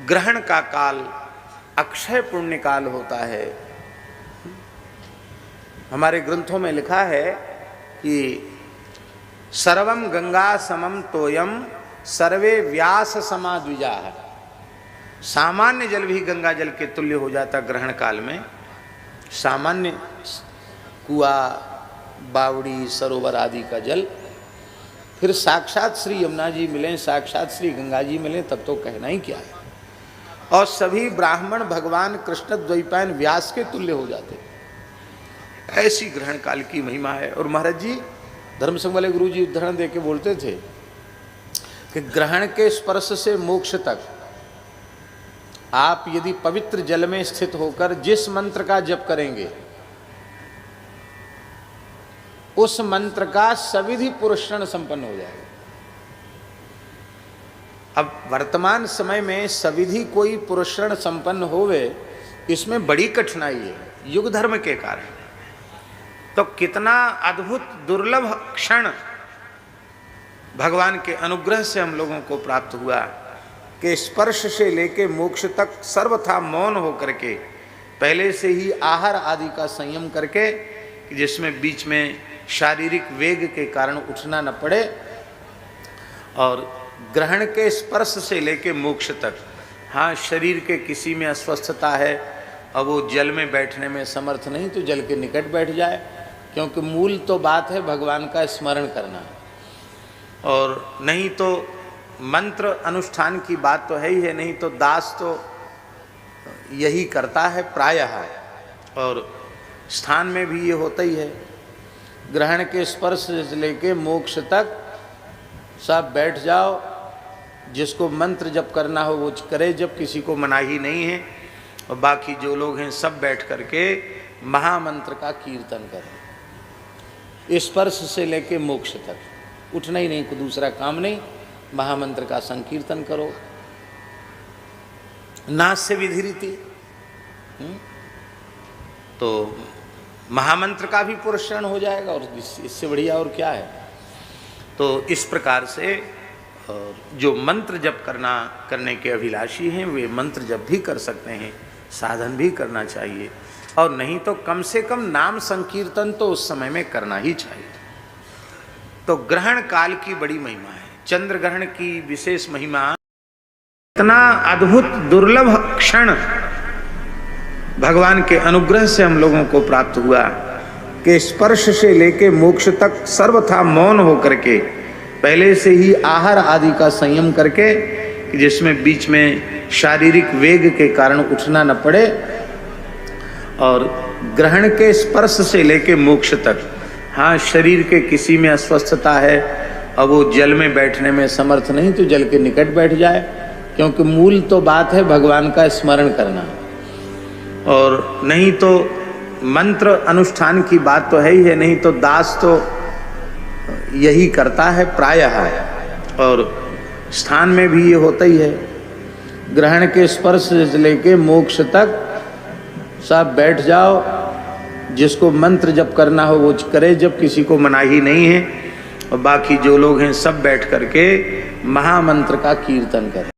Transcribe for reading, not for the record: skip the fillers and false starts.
ग्रहण का काल अक्षय पुण्य काल होता है। हमारे ग्रंथों में लिखा है कि सर्वम गंगा समम तोयम सर्वे व्यास समा द्विजाः। सामान्य जल भी गंगा जल के तुल्य हो जाता ग्रहण काल में। सामान्य कुआ, बावड़ी, सरोवर आदि का जल, फिर साक्षात श्री यमुना जी मिलें, साक्षात श्री गंगा जी मिलें, तब तो कहना ही क्या है। और सभी ब्राह्मण भगवान कृष्ण द्वैपायन व्यास के तुल्य हो जाते। ऐसी ग्रहण काल की महिमा है। और महाराज जी धर्म संघ वाले गुरु जी उदाहरण दे के बोलते थे कि ग्रहण के स्पर्श से मोक्ष तक आप यदि पवित्र जल में स्थित होकर जिस मंत्र का जप करेंगे, उस मंत्र का सविधि पुरस्कार संपन्न हो जाएगा। अब वर्तमान समय में सविधि कोई पुरस्कार संपन्न होवे, इसमें बड़ी कठिनाई है युग धर्म के कारण। तो कितना अद्भुत दुर्लभ क्षण भगवान के अनुग्रह से हम लोगों को प्राप्त हुआ कि स्पर्श से लेके मोक्ष तक सर्वथा मौन होकर के, पहले से ही आहार आदि का संयम करके, जिसमें बीच में शारीरिक वेग के कारण उठना न पड़े, और ग्रहण के स्पर्श से लेके मोक्ष तक। हाँ, शरीर के किसी में अस्वस्थता है और वो जल में बैठने में समर्थ नहीं, तो जल के निकट बैठ जाए, क्योंकि मूल तो बात है भगवान का स्मरण करना। और नहीं तो मंत्र अनुष्ठान की बात तो है ही है, नहीं तो दास तो यही करता है प्रायः। और स्थान में भी ये होता ही है, ग्रहण के स्पर्श से लेके मोक्ष तक सब बैठ जाओ, जिसको मंत्र जप करना हो वो करे, जब किसी को मनाही नहीं है। और बाकी जो लोग हैं सब बैठ करके महामंत्र का कीर्तन करें, स्पर्श से लेके मोक्ष तक, उठना ही नहीं, कोई दूसरा काम नहीं, महामंत्र का संकीर्तन करो। नास्य विधि रीति, तो महामंत्र का भी पुरस्कार हो जाएगा, और इससे बढ़िया और क्या है। तो इस प्रकार से जो मंत्र जप करने के अभिलाषी हैं, वे मंत्र जप भी कर सकते हैं, साधन भी करना चाहिए। और नहीं तो कम से कम नाम संकीर्तन तो उस समय में करना ही चाहिए। तो ग्रहण काल की बड़ी महिमा है, चंद्र ग्रहण की विशेष महिमा। इतना अद्भुत दुर्लभ क्षण भगवान के अनुग्रह से हम लोगों को प्राप्त हुआ कि स्पर्श से लेके मोक्ष तक सर्वथा मौन होकर के, पहले से ही आहार आदि का संयम करके, जिसमें बीच में शारीरिक वेग के कारण उठना न पड़े, और ग्रहण के स्पर्श से लेके मोक्ष तक। हाँ, शरीर के किसी में अस्वस्थता है और वो जल में बैठने में समर्थ नहीं, तो जल के निकट बैठ जाए, क्योंकि मूल तो बात है भगवान का स्मरण करना। और नहीं तो मंत्र अनुष्ठान की बात तो है ही है, नहीं तो दास तो यही करता है प्रायः। और स्थान में भी ये होता ही है, ग्रहण के स्पर्श से लेके मोक्ष तक सब बैठ जाओ, जिसको मंत्र जप करना हो वो करे, जब किसी को मनाही नहीं है। और बाकी जो लोग हैं सब बैठ करके महामंत्र का कीर्तन करें।